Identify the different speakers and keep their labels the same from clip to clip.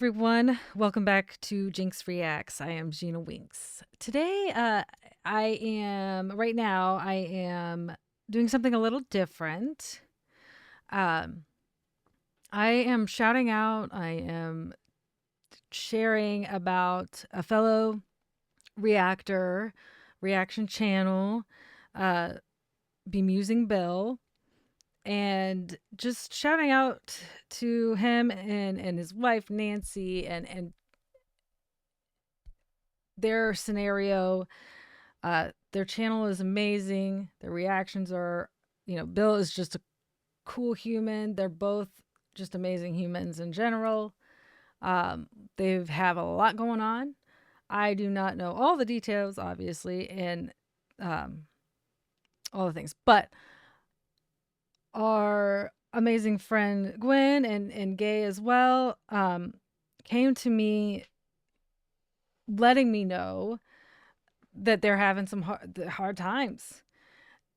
Speaker 1: Everyone. Welcome back to Jinx Reacts. I am Gina Winks. Today, I am doing something a little different. Um, I am shouting out, I am sharing about a fellow reactor, reaction channel, uh, Bemusing Bill, and just shouting out to him and his wife Nancy and their scenario. Their channel is amazing. Their reactions are, Bill is just a cool human. They're both just amazing humans in general. Um, they have a lot going on. I do not know all the details, obviously, and um, all the things, but our amazing friend Gwen and Gay as well came to me letting me know that they're having some hard times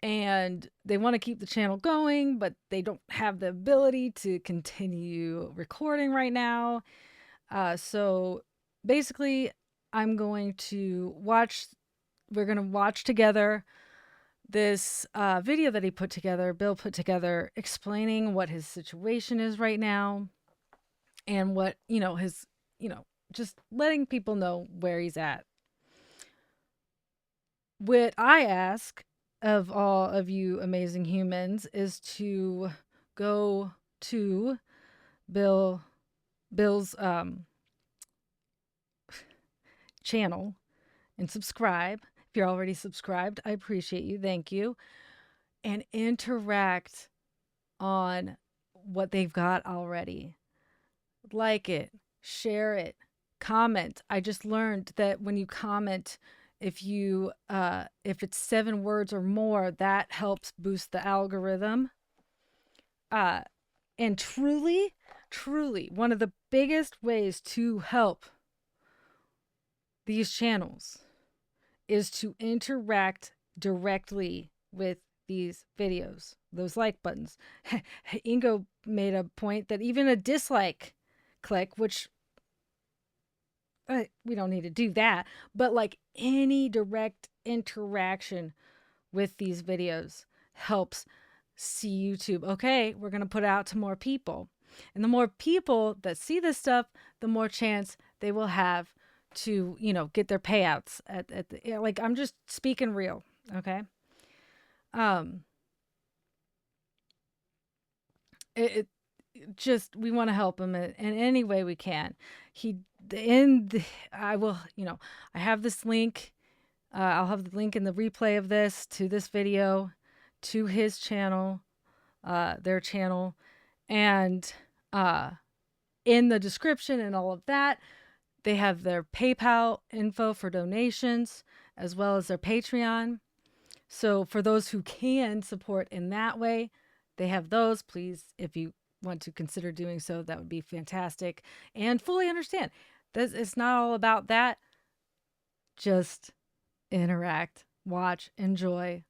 Speaker 1: and they want to keep the channel going, but they don't have the ability to continue recording right now. So basically, I'm going to watch, we're going to watch together this video that Bill put together, explaining what his situation is right now and what, just letting people know where he's at. What I ask of all of you amazing humans is to go to Bill's channel and subscribe. If you're already subscribed, I appreciate you. Thank you. And interact on what they've got already. Like it, share it, comment. I just learned that when you comment, if it's 7 words or more, that helps boost the algorithm. And truly, truly, one of the biggest ways to help these channels is to interact directly with these videos, those like buttons. Ingo made a point that even a dislike click, which we don't need to do that, but like any direct interaction with these videos helps see YouTube. Okay, we're going to put it out to more people. And the more people that see this stuff, the more chance they will have to, get their payouts at the, like, I'm just speaking real. Okay. Um, it just, we want to help him in any way we can. I will, I have this link. I'll have the link in the replay of this to this video, to his channel, their channel, and in the description and all of that, they have their PayPal info for donations as well as their Patreon. So for those who can support in that way, they have those. Please, if you want to consider doing so, that would be fantastic. And fully understand this, it's not all about that. Just interact, watch, enjoy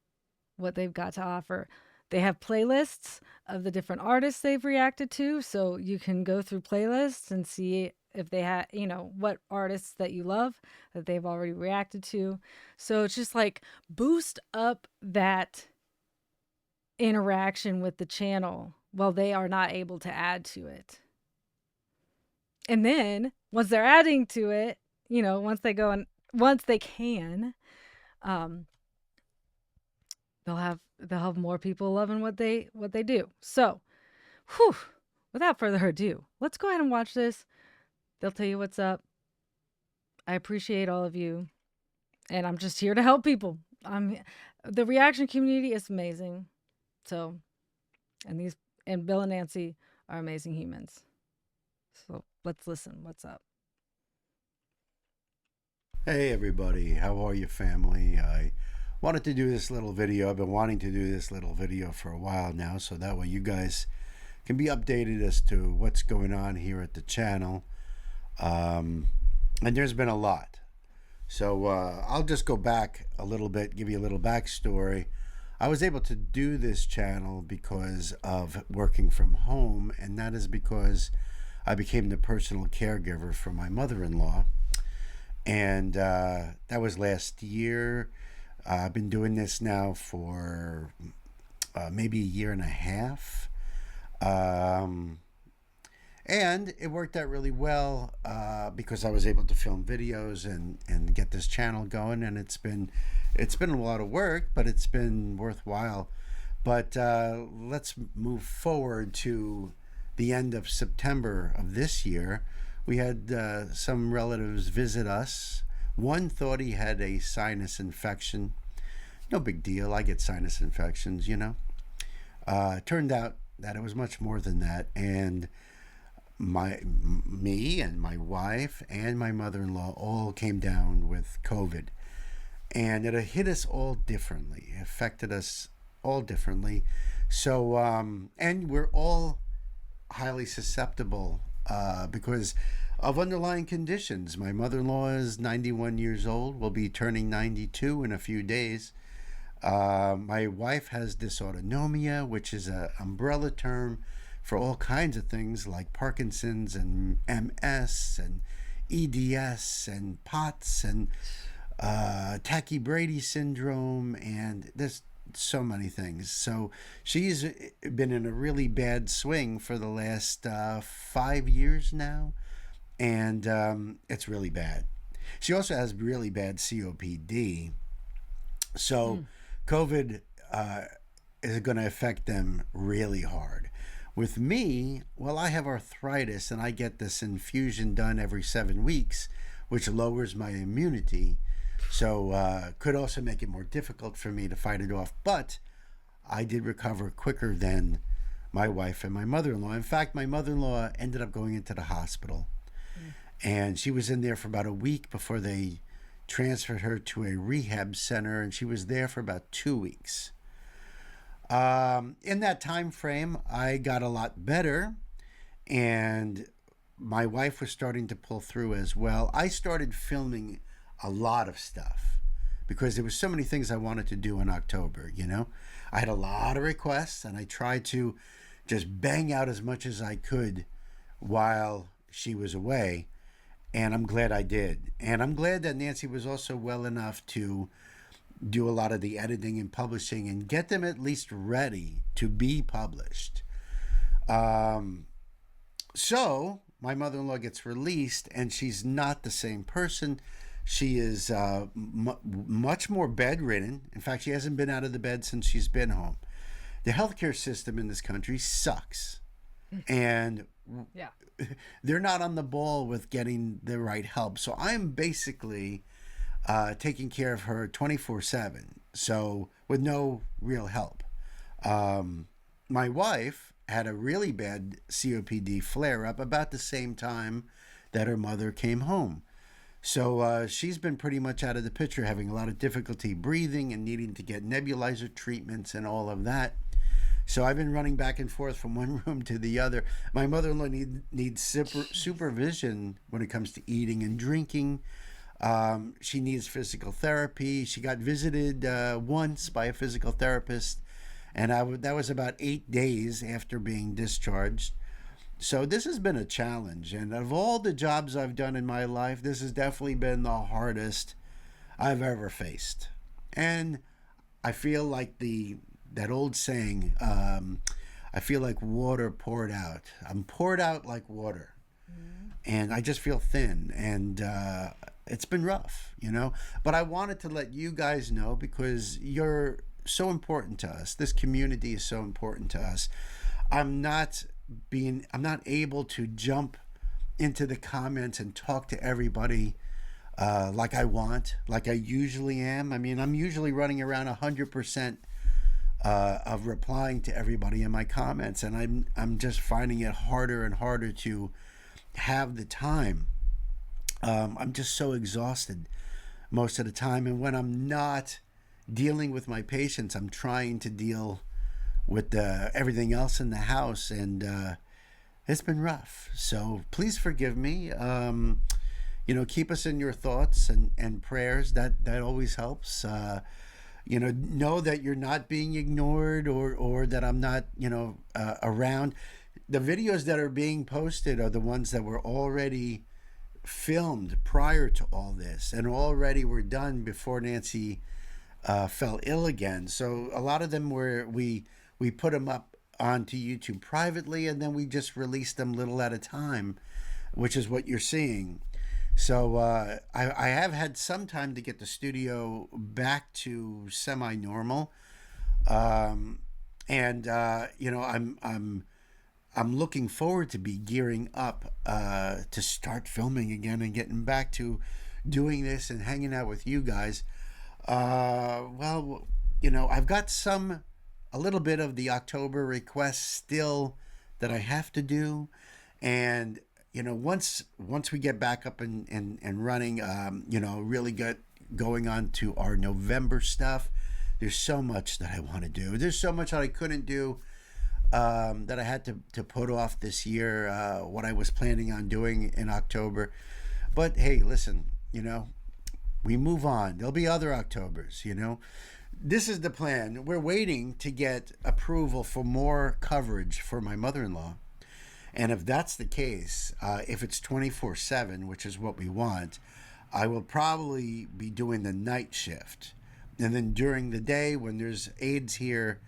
Speaker 1: what they've got to offer. They have playlists of the different artists they've reacted to, so you can go through playlists and see if they have, what artists that you love that they've already reacted to. So it's just like boost up that interaction with the channel while they are not able to add to it. And then once they're adding to it, once they can, they'll have more people loving what they do. So, without further ado, let's go ahead and watch this. They'll tell you what's up. I appreciate all of you, and I'm just here to help people. The reaction community is amazing. So, and Bill and Nancy are amazing humans. So, let's listen. What's up?
Speaker 2: Hey everybody, how are you, family? I wanted to do this little video. I've been wanting to do this little video for a while now, so that way you guys can be updated as to what's going on here at the channel. And there's been a lot. So I'll just go back a little bit, give you a little backstory. I was able to do this channel because of working from home, and that is because I became the personal caregiver for my mother-in-law, and that was last year. I've been doing this now for maybe a year and a half. Um, and it worked out really well because I was able to film videos and get this channel going, and it's been a lot of work, but it's been worthwhile. But let's move forward to the end of September of this year. We had some relatives visit us. One thought he had a sinus infection. No big deal. I get sinus infections, you know. Turned out that it was much more than that, and me and my wife and my mother-in-law all came down with COVID, and it hit us all differently. It affected us all differently. So, and we're all highly susceptible because of underlying conditions. My mother-in-law is 91 years old. Will be turning 92 in a few days. My wife has dysautonomia, which is an umbrella term for all kinds of things like Parkinson's and MS and EDS and POTS and Tachybrady syndrome, and there's so many things. So she's been in a really bad swing for the last 5 years now, and it's really bad. She also has really bad COPD. So COVID is going to affect them really hard. With me, well, I have arthritis and I get this infusion done every 7 weeks, which lowers my immunity. So could also make it more difficult for me to fight it off. But I did recover quicker than my wife and my mother-in-law. In fact, my mother-in-law ended up going into the hospital, and she was in there for about a week before they transferred her to a rehab center, and she was there for about 2 weeks. In that time frame, I got a lot better, and my wife was starting to pull through as well. I started filming a lot of stuff because there was so many things I wanted to do in October, you know. I had a lot of requests, and I tried to just bang out as much as I could while she was away, and I'm glad I did. And I'm glad that Nancy was also well enough to do a lot of the editing and publishing and get them at least ready to be published. So my mother-in-law gets released, and she's not the same person. She is much more bedridden. In fact, she hasn't been out of the bed since she's been home. The healthcare system in this country sucks, and
Speaker 1: Yeah.
Speaker 2: they're not on the ball with getting the right help. So I'm basically taking care of her 24/7. So with no real help. My wife had a really bad COPD flare up about the same time that her mother came home. So she's been pretty much out of the picture, having a lot of difficulty breathing and needing to get nebulizer treatments and all of that. So I've been running back and forth from one room to the other. My mother-in-law needs supervision when it comes to eating and drinking. She needs physical therapy. She got visited once by a physical therapist, and that was about 8 days after being discharged. So this has been a challenge, and of all the jobs I've done in my life, this has definitely been the hardest I've ever faced. And I feel like that old saying, I feel like water poured out. I'm poured out like water, and I just feel thin, and it's been rough, you know. But I wanted to let you guys know because you're so important to us. This community is so important to us. I'm not able to jump into the comments and talk to everybody like I want, like I usually am. I mean, I'm usually running around 100% of replying to everybody in my comments, and I'm just finding it harder and harder to have the time. I'm just so exhausted most of the time, and when I'm not dealing with my patients, I'm trying to deal with everything else in the house, and it's been rough. So please forgive me. Keep us in your thoughts and prayers. That always helps. Know that you're not being ignored or that I'm not, around. The videos that are being posted are the ones that were already filmed prior to all this and already were done before Nancy fell ill again. So a lot of them were we put them up onto YouTube privately, and then we just released them little at a time, which is what you're seeing. So I have had some time to get the studio back to semi-normal, um, and I'm looking forward to be gearing up to start filming again and getting back to doing this and hanging out with you guys. Well, I've got a little bit of the October requests still that I have to do, and once we get back up and running, really get going on to our November stuff. There's so much that I want to do. There's so much that I couldn't do, that I had to put off this year, what I was planning on doing in October. But hey, listen, we move on. There'll be other Octobers. This is the plan. We're waiting to get approval for more coverage for my mother in law. And if that's the case, if it's 24/7, which is what we want, I will probably be doing the night shift. And then during the day, when there's aides here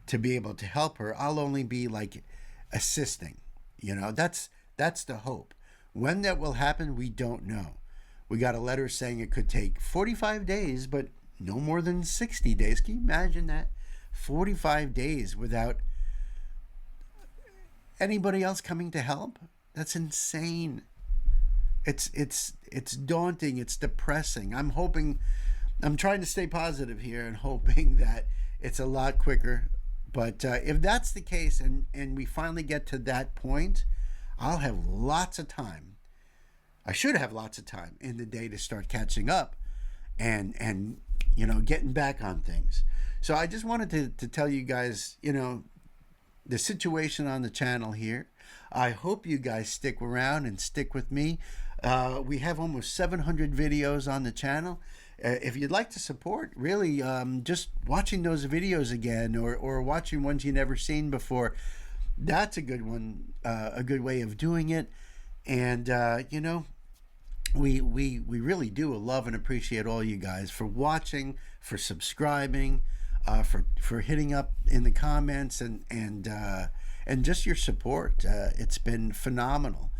Speaker 2: to be able to help her, I'll only be like assisting. That's the hope. When that will happen, we don't know. We got a letter saying it could take 45 days, but no more than 60 days. Can you imagine that? 45 days without anybody else coming to help? That's insane. It's daunting. It's depressing. I'm trying to stay positive here and hoping that it's a lot quicker. But if that's the case, and we finally get to that point, I'll have lots of time. I should have lots of time in the day to start catching up and getting back on things. So I just wanted to tell you guys, the situation on the channel here. I hope you guys stick around and stick with me. We have almost 700 videos on the channel. If you'd like to support, really, just watching those videos again, or watching ones you never seen before, that's a good one, a good way of doing it. And we really do love and appreciate all you guys for watching, for subscribing, for hitting up in the comments, and just your support. It's been phenomenal.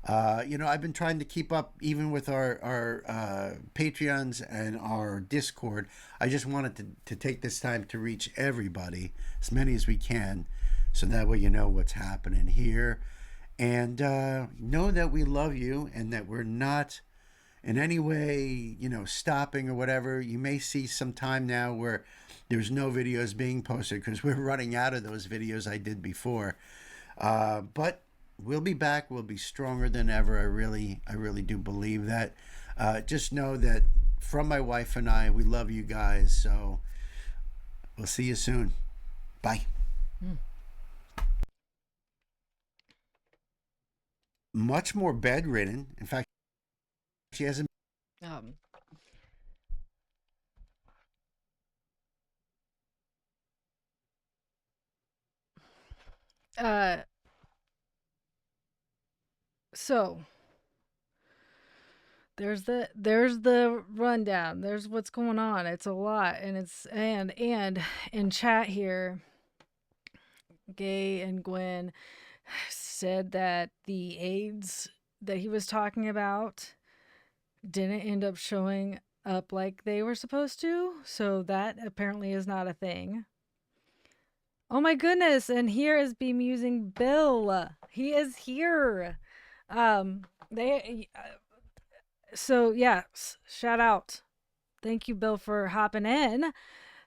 Speaker 2: I've been trying to keep up even with our Patreons and our Discord. I just wanted to take this time to reach everybody, as many as we can, so that way you know what's happening here. And know that we love you and that we're not in any way, stopping or whatever. You may see some time now where there's no videos being posted because we're running out of those videos I did before. But we'll be back. We'll be stronger than ever. I really do believe that. Just know that from my wife and I, we love you guys. So we'll see you soon. Bye. Much more bedridden. In fact, she hasn't.
Speaker 1: Um, uh, so there's the rundown. There's what's going on. It's a lot, and in chat here, Gay and Gwen said that the aids that he was talking about didn't end up showing up like they were supposed to. So that apparently is not a thing. Oh my goodness, and here is Bemusing Bill. He is here. They so yeah, shout out. Thank you, Bill, for hopping in.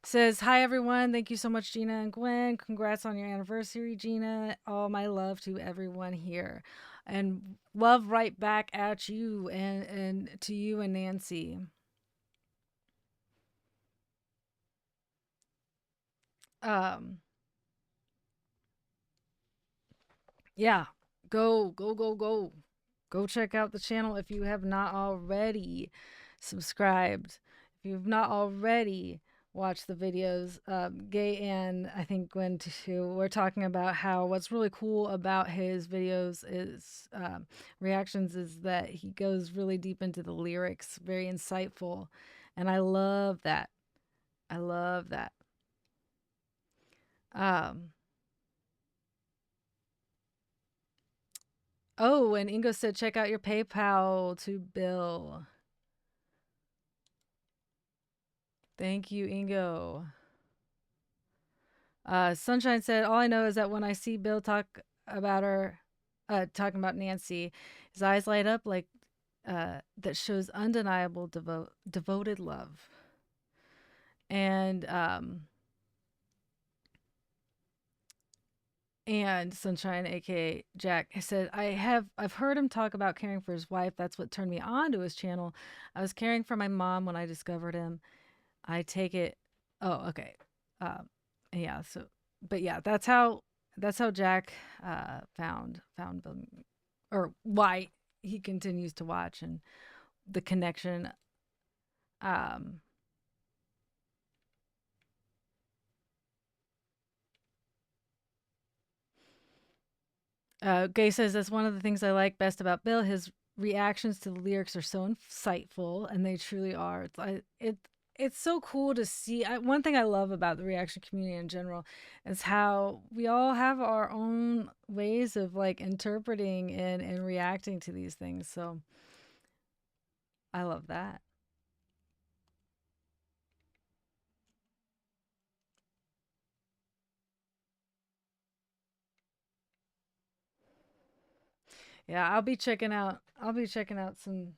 Speaker 1: Says, hi everyone. Thank you so much, Gina and Gwen. Congrats on your anniversary, Gina. All my love to everyone here. And love right back at you and to you and Nancy. Yeah. Go. Go check out the channel if you have not already subscribed. If you've not already watch the videos. Gay and I think Gwen too. We're talking about how what's really cool about his videos is reactions is that he goes really deep into the lyrics, very insightful, and I love that. I love that. Um, oh, and Ingo said check out your PayPal to Bill. Thank you, Ingo. Sunshine said, all I know is that when I see Bill about her, talking about Nancy, his eyes light up like that shows undeniable devoted love. And Sunshine, aka Jack, said, I've heard him talk about caring for his wife. That's what turned me on to his channel. I was caring for my mom when I discovered him. I take it. Oh, okay. Yeah. So, but yeah, that's how Jack found Bill, or why he continues to watch, and the connection. Um, Gay says that's one of the things I like best about Bill. His reactions to the lyrics are so insightful, and they truly are. It's so cool to see. One thing I love about the reaction community in general is how we all have our own ways of like interpreting and reacting to these things. So I love that. Yeah, I'll be checking out some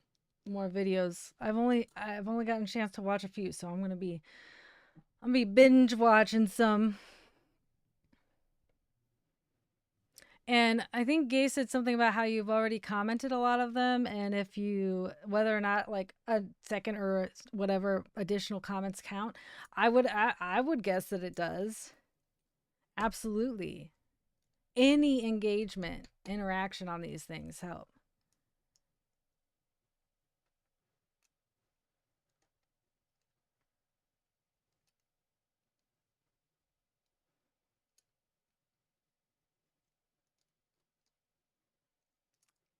Speaker 1: more videos. I've only gotten a chance to watch a few, so I'm gonna be binge watching some. And I think Gay said something about how you've already commented a lot of them, and if you, whether or not like a second or whatever additional comments count, I would guess that it does. Absolutely, any engagement, interaction on these things help.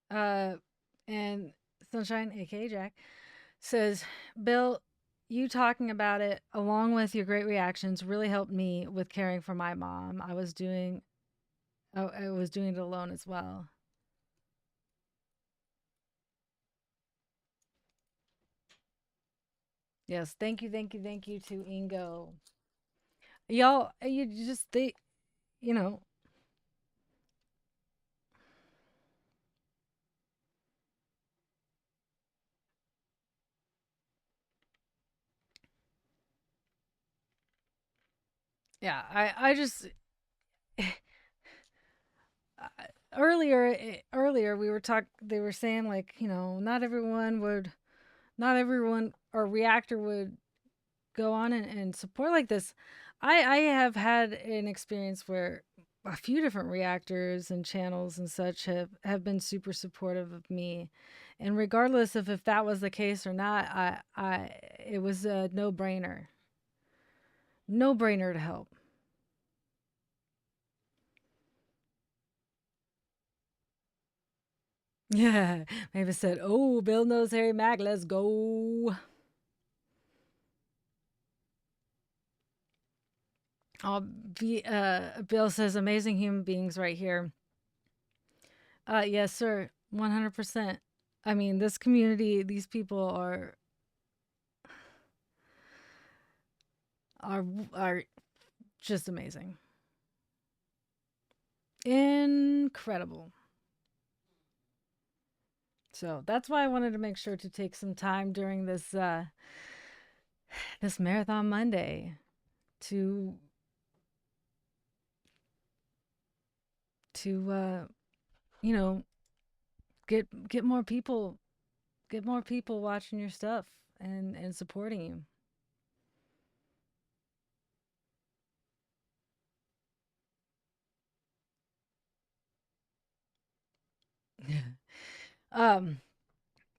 Speaker 1: Uh, and Sunshine, aka Jack, says, Bill, you talking about it along with your great reactions really helped me with caring for my mom. I was doing it alone as well. Yes, thank you to Ingo. Y'all, you just you know, yeah. I just earlier we were talk. They were saying like not everyone or reactor would go on and support like this. I have had an experience where a few different reactors and channels and such have been super supportive of me, and regardless of if that was the case or not, I it was a no brainer to help. Yeah, Mavis said, "Oh, Bill knows Harry Mack. Let's go." Bill says, "Amazing human beings right here." Yes, sir. 100%. I mean, this community, these people are just amazing. Incredible. So that's why I wanted to make sure to take some time during this marathon Monday to to you know get more people watching your stuff and supporting you. um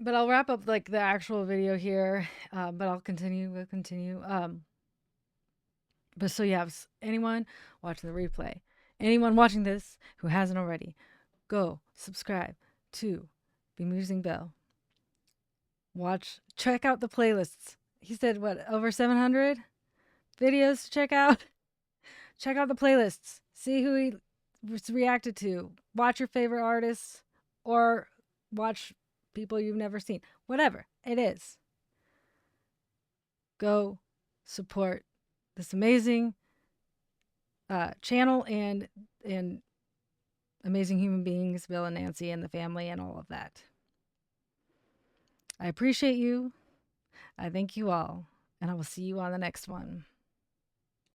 Speaker 1: but I'll wrap up like the actual video here. But We'll continue. But so yeah, anyone watching the replay, anyone watching this who hasn't already, go subscribe to Bemusing Bell. Check out the playlists. He said, what, over 700 videos to check out? Check out the playlists. See who he reacted to. Watch your favorite artists or watch people you've never seen. Whatever it is. Go support this amazing channel and amazing human beings, Bill and Nancy and the family and all of that. I appreciate you. I thank you all, and I will see you on the next one.